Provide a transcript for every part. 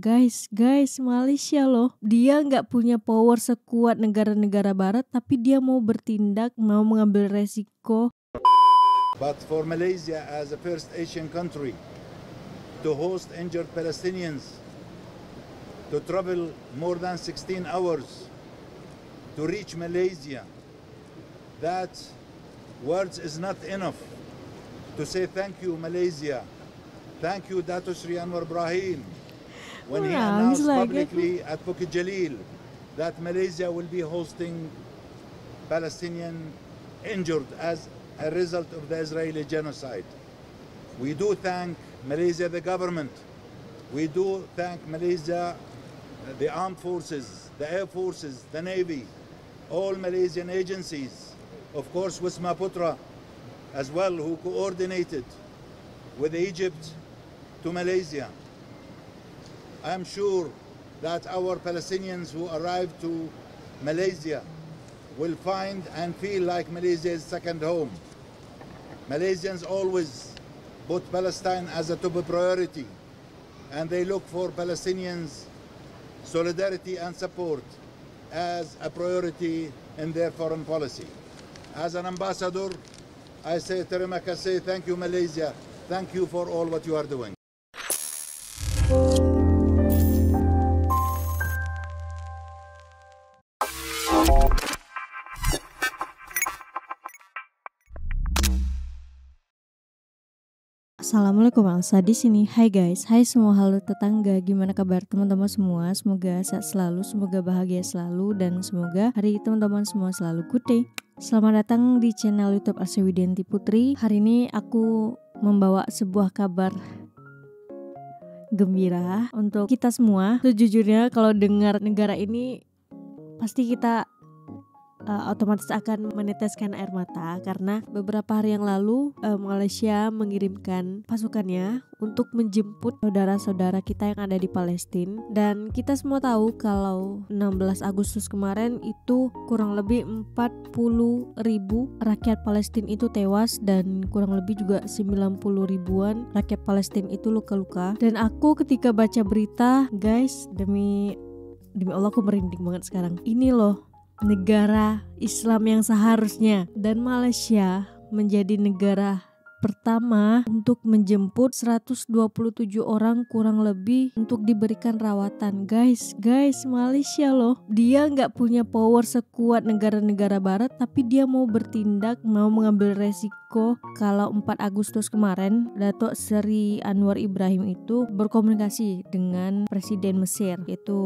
Guys, Malaysia loh. Dia nggak punya power sekuat negara-negara barat, tapi dia mau bertindak, mau mengambil resiko. But for Malaysia as a first Asian country to host injured Palestinians, to travel more than 16 hours to reach Malaysia, that words is not enough to say thank you Malaysia, thank you Dato Sri Anwar Ibrahim, when he announced publicly at Bukit Jalil that Malaysia will be hosting Palestinian injured as a result of the Israeli genocide. We do thank Malaysia, the government. We do thank Malaysia, the armed forces, the air forces, the navy, all Malaysian agencies, of course Wisma Putra as well, who coordinated with Egypt to Malaysia. I am sure that our Palestinians who arrived to Malaysia will find and feel like Malaysia is second home. Malaysians always put Palestine as a top priority, and they look for Palestinians' solidarity and support as a priority in their foreign policy. As an ambassador, I say terima kasih, thank you Malaysia, thank you for all what you are doing. Assalamualaikum, Elsa di sini. Hai guys, hai semua, halo tetangga. Gimana kabar teman-teman semua? Semoga sehat selalu, semoga bahagia selalu, dan semoga hari teman-teman semua selalu good day. Selamat datang di channel YouTube Elsa Widianti Putri. Hari ini aku membawa sebuah kabar gembira untuk kita semua. Sejujurnya kalau dengar negara ini pasti kita otomatis akan meneteskan air mata, karena beberapa hari yang lalu Malaysia mengirimkan pasukannya untuk menjemput saudara-saudara kita yang ada di Palestina. Dan kita semua tahu kalau 16 Agustus kemarin itu kurang lebih 40.000 rakyat Palestina itu tewas, dan kurang lebih juga 90 ribuan rakyat Palestina itu luka-luka. Dan aku ketika baca berita, guys, demi Allah aku merinding banget sekarang. Ini loh negara Islam yang seharusnya, dan Malaysia menjadi negara pertama untuk menjemput 127 orang kurang lebih untuk diberikan rawatan. Guys, Malaysia loh. Dia nggak punya power sekuat negara-negara barat, tapi dia mau bertindak, mau mengambil resiko. Kalau 4 Agustus kemarin Dato Sri Anwar Ibrahim itu berkomunikasi dengan Presiden Mesir, yaitu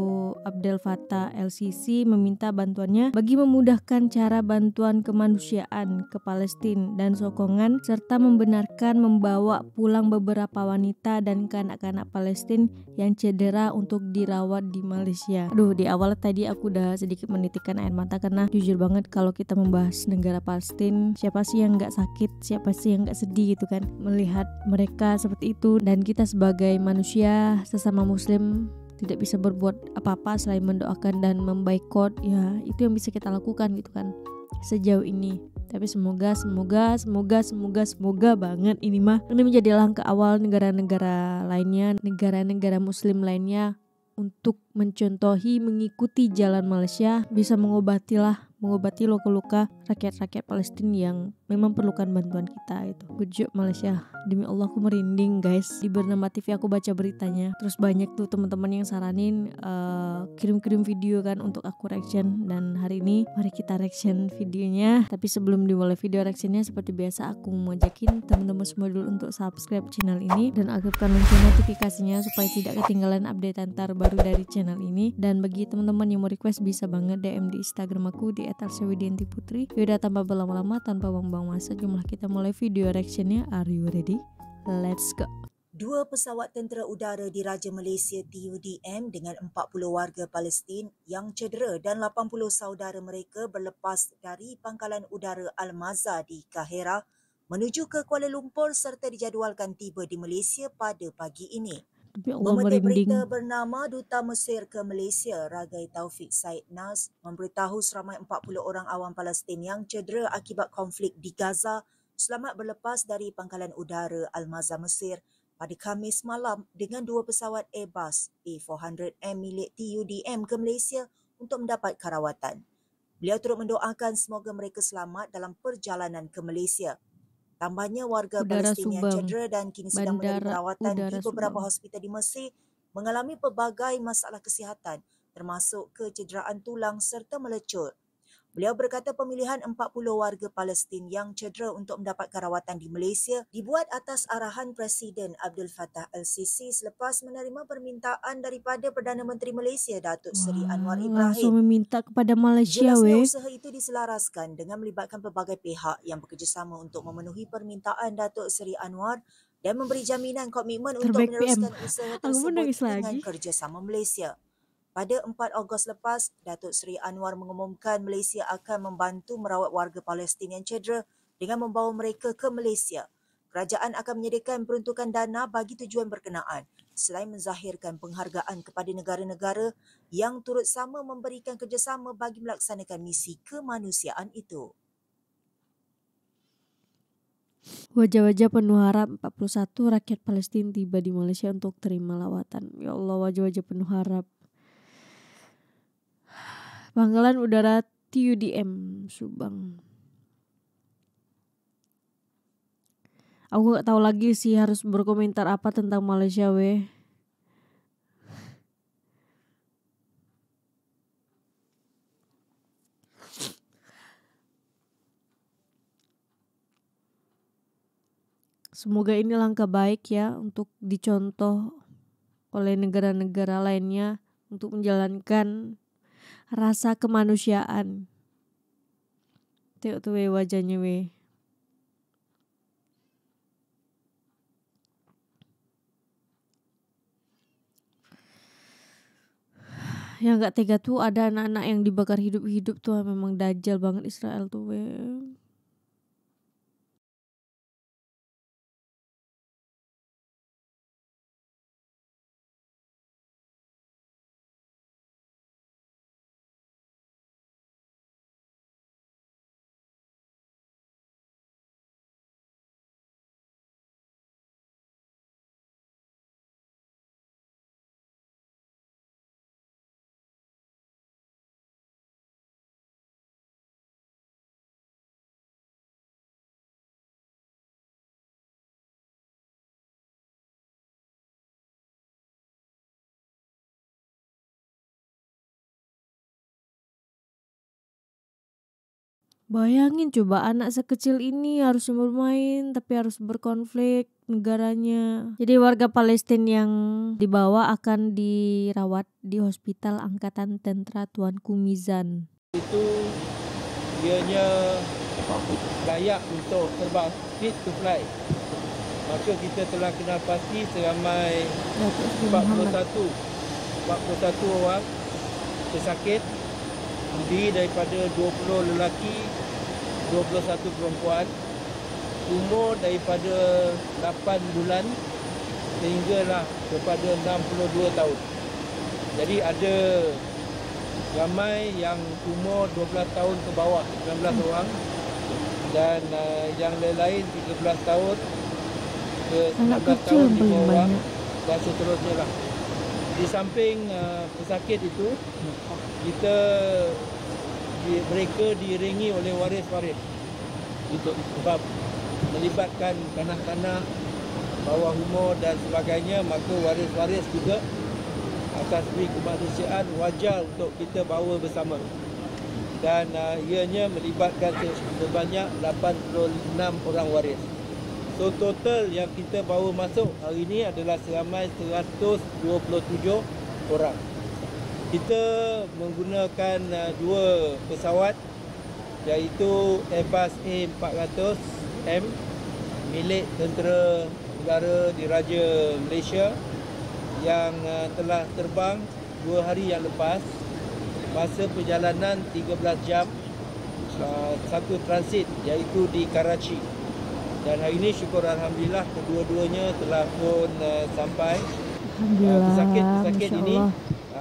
Abdel Fattah el-Sisi, meminta bantuannya bagi memudahkan cara bantuan kemanusiaan ke Palestina dan sokongan, serta membenarkan membawa pulang beberapa wanita dan kanak-kanak Palestina yang cedera untuk dirawat di Malaysia. Aduh, di awal tadi aku udah sedikit menitikkan air mata, karena jujur banget kalau kita membahas negara Palestina, siapa sih yang nggak sakit, siapa sih yang nggak sedih gitu kan melihat mereka seperti itu. Dan kita sebagai manusia sesama muslim tidak bisa berbuat apa-apa selain mendoakan dan memboikot. Ya itu yang bisa kita lakukan gitu kan sejauh ini. Tapi semoga banget ini menjadi langkah awal negara-negara lainnya, negara-negara muslim lainnya untuk mencontohi, mengikuti jalan Malaysia, bisa mengobati luka-luka rakyat-rakyat Palestina yang memang perlukan bantuan kita itu. Good job Malaysia. Demi Allah aku merinding guys. Di Bernama TV aku baca beritanya, terus banyak tuh teman-teman yang saranin kirim-kirim video kan untuk aku reaction. Dan hari ini mari kita reaction videonya. Tapi sebelum dimulai video reactionnya, seperti biasa aku mau ajakin teman-teman semua dulu untuk subscribe channel ini dan aktifkan lonceng notifikasinya supaya tidak ketinggalan update terbaru dari channel ini. Dan bagi teman-teman yang mau request, bisa banget DM di Instagram aku di @elsawidiantiputri. Yaudah, tanpa berlama-lama, tanpa buang-buang masa, jumlah kita mulai video reactionnya. Are you ready? Let's go. 2 pesawat tentera udara diraja Malaysia TUDM dengan 40 warga Palestin yang cedera dan 80 saudara mereka berlepas dari pangkalan udara Al-Mazar di Kahira menuju ke Kuala Lumpur serta dijadualkan tiba di Malaysia pada pagi ini. Pemetik berita bernama Duta Mesir ke Malaysia, Ragai Taufik Said Nas, memberitahu seramai 40 orang awam Palestin yang cedera akibat konflik di Gaza selamat berlepas dari pangkalan udara Al-Mazar Mesir pada Khamis malam dengan 2 pesawat Airbus A400M milik TUDM ke Malaysia untuk mendapat karawatan. Beliau turut mendoakan semoga mereka selamat dalam perjalanan ke Malaysia. Tambahnya, warga Udara Palestin yang Subang. cedera dan kini sedang menerima Bandara perawatan di Udara beberapa Subang. hospital di Mesir mengalami pelbagai masalah kesihatan termasuk kecederaan tulang serta melecur. Beliau berkata pemilihan 40 warga Palestin yang cedera untuk mendapatkan rawatan di Malaysia dibuat atas arahan Presiden Abdul Fattah Al-Sisi selepas menerima permintaan daripada Perdana Menteri Malaysia Datuk Seri Anwar Langsung Ibrahim. meminta kepada Malaysia Jelasnya weh. usaha itu diselaraskan dengan melibatkan pelbagai pihak yang bekerjasama untuk memenuhi permintaan Datuk Seri Anwar dan memberi jaminan komitmen untuk Terbaik meneruskan PM. usaha Aku tersebut menangis dengan lagi. kerjasama Malaysia. Pada 4 Ogos lepas, Datuk Seri Anwar mengumumkan Malaysia akan membantu merawat warga Palestin yang cedera dengan membawa mereka ke Malaysia. Kerajaan akan menyediakan peruntukan dana bagi tujuan berkenaan selain menzahirkan penghargaan kepada negara-negara yang turut sama memberikan kerjasama bagi melaksanakan misi kemanusiaan itu. Wajah-wajah penuh harap 41 rakyat Palestin tiba di Malaysia untuk terima lawatan. Ya Allah, wajah-wajah penuh harap. Pangkalan Udara TUDM Subang. Aku gak tahu lagi sih harus berkomentar apa tentang Malaysia weh. Semoga ini langkah baik ya untuk dicontoh oleh negara-negara lainnya untuk menjalankan rasa kemanusiaan. Tengok tuh weh wajahnya weh. Yang gak tega tuh ada anak-anak yang dibakar hidup-hidup tuh, memang dajal banget Israel tuh weh. Bayangin coba anak sekecil ini harus bermain tapi harus berkonflik negaranya. Jadi warga Palestina yang dibawa akan dirawat di Hospital Angkatan Tentara Tuanku Mizan. Itu dianya layak untuk terbang, fit to fly. Maka kita telah kenal pasti seramai 41 orang pesakit, terdiri daripada 20 lelaki, 21 perempuan, umur daripada 8 bulan sehinggalah kepada 62 tahun. Jadi ada ramai yang umur 12 tahun ke bawah, 19 orang, dan yang lain 13 tahun ke 19 tahun 5 orang dan seterusnya lah. Di samping pesakit itu, mereka diiringi oleh waris-waris untuk sebab melibatkan kanak-kanak, bawah umur dan sebagainya, maka waris-waris juga atas diri kemanusiaan wajar untuk kita bawa bersama. Dan ianya melibatkan sebanyak 86 orang waris. So total yang kita bawa masuk hari ini adalah seramai 127 orang. Kita menggunakan 2 pesawat iaitu Airbus A400M milik Tentera Udara Diraja Malaysia yang telah terbang 2 hari yang lepas, masa perjalanan 13 jam, satu transit iaitu di Karachi. Dan hari ini syukur Alhamdulillah kedua-duanya telah pun sampai. Pesakit ini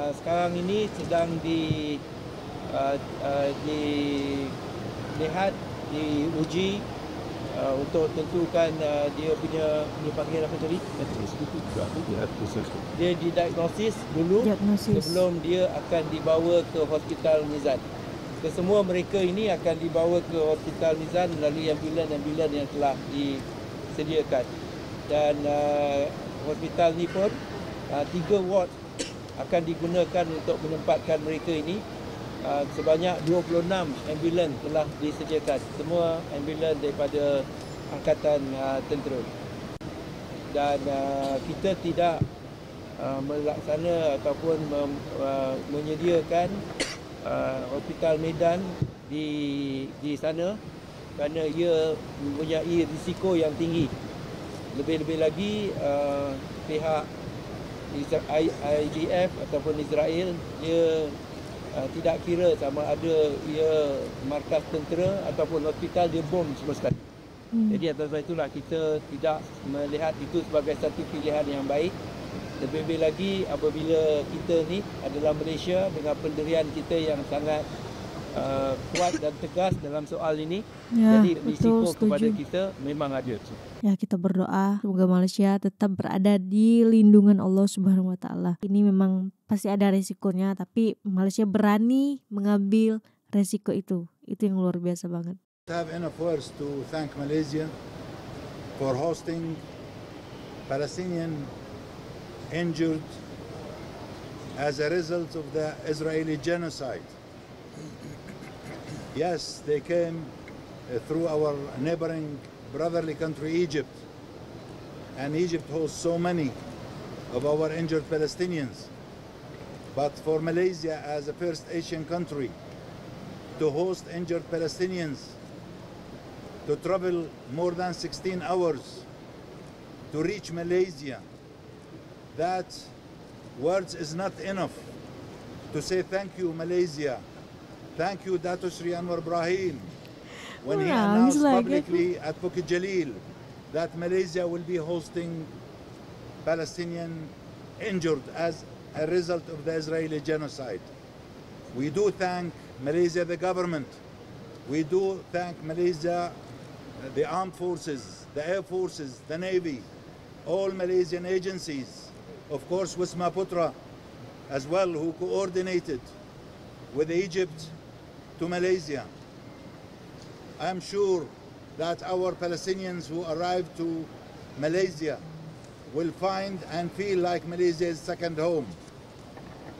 sekarang ini sedang dilihat, diuji untuk tentukan dia punya panggil apa tadi? Dia didiagnosis dulu sebelum dia akan dibawa ke Hospital Mizan. Kesemua mereka ini akan dibawa ke Hospital Mizan melalui ambulan-ambulan yang telah disediakan. Dan hospital ni pun 3 ward akan digunakan untuk menempatkan mereka ini. Sebanyak 26 ambulan telah disediakan. Semua ambulan daripada Angkatan Tentera. Dan kita tidak melaksana ataupun menyediakan hospital medan di sana kerana ia mempunyai risiko yang tinggi. Lebih-lebih lagi pihak IDF ataupun Israel dia tidak kira sama ada ia markas tentera ataupun hospital, dia bom semua sekali. Jadi atas sebab itulah kita tidak melihat itu sebagai satu pilihan yang baik. Lebih-lebih lagi apabila kita ni adalah Malaysia dengan pendirian kita yang sangat kuat dan tegas dalam soal ini. Ya, jadi risiko betul, kepada setuju. kita memang ada. Ya, kita berdoa semoga Malaysia tetap berada di lindungan Allah Subhanahu wa taala. Ini memang pasti ada resikonya, tapi Malaysia berani mengambil resiko itu. Itu yang luar biasa banget. I have enough words to thank Malaysia for hosting Palestinian injured as a result of the Israeli genocide. Yes, they came through our neighboring brotherly country, Egypt. And Egypt hosts so many of our injured Palestinians. But for Malaysia as a first Asian country to host injured Palestinians, to travel more than 16 hours to reach Malaysia, that words is not enough to say thank you, Malaysia. Thank you, Dato Sri Anwar Ibrahim, when he announced publicly at Bukit Jalil that Malaysia will be hosting Palestinian injured as a result of the Israeli genocide. We do thank Malaysia, the government. We do thank Malaysia, the armed forces, the air forces, the navy, all Malaysian agencies, of course Wisma Putra as well, who coordinated with Egypt to Malaysia. I am sure that our Palestinians who arrive to Malaysia will find and feel like Malaysia is second home.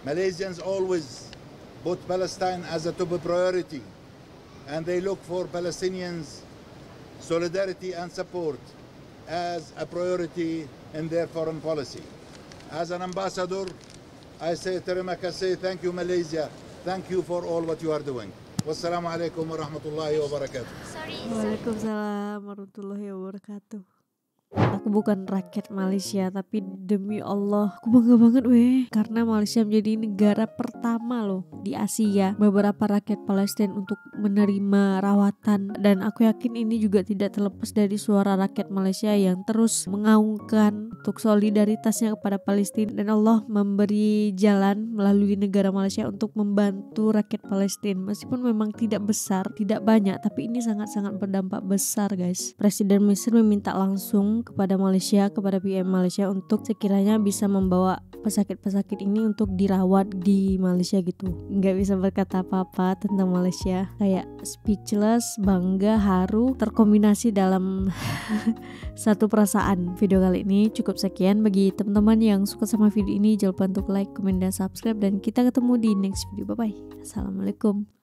Malaysians always put Palestine as a top priority, and they look for Palestinians' solidarity and support as a priority in their foreign policy. As an ambassador, I say terima kasih, thank you Malaysia, thank you for all what you are doing. Wassalamualaikum warahmatullahi wabarakatuh. Waalaikumsalam warahmatullahi wabarakatuh. Aku bukan rakyat Malaysia, tapi demi Allah aku bangga banget karena Malaysia menjadi negara pertama loh di Asia beberapa rakyat Palestina untuk menerima rawatan. Dan aku yakin ini juga tidak terlepas dari suara rakyat Malaysia yang terus mengaungkan untuk solidaritasnya kepada Palestina. Dan Allah memberi jalan melalui negara Malaysia untuk membantu rakyat Palestina. Meskipun memang tidak besar, tidak banyak, tapi ini sangat-sangat berdampak besar guys. Presiden Mesir meminta langsung kepada Malaysia, kepada PM Malaysia untuk sekiranya bisa membawa pesakit-pesakit ini untuk dirawat di Malaysia gitu. Nggak bisa berkata apa-apa tentang Malaysia, kayak speechless, bangga, haru, terkombinasi dalam satu perasaan. Video kali ini cukup sekian. Bagi teman-teman yang suka sama video ini, jangan lupa untuk like, komen, dan subscribe, dan kita ketemu di next video. Bye bye. Assalamualaikum.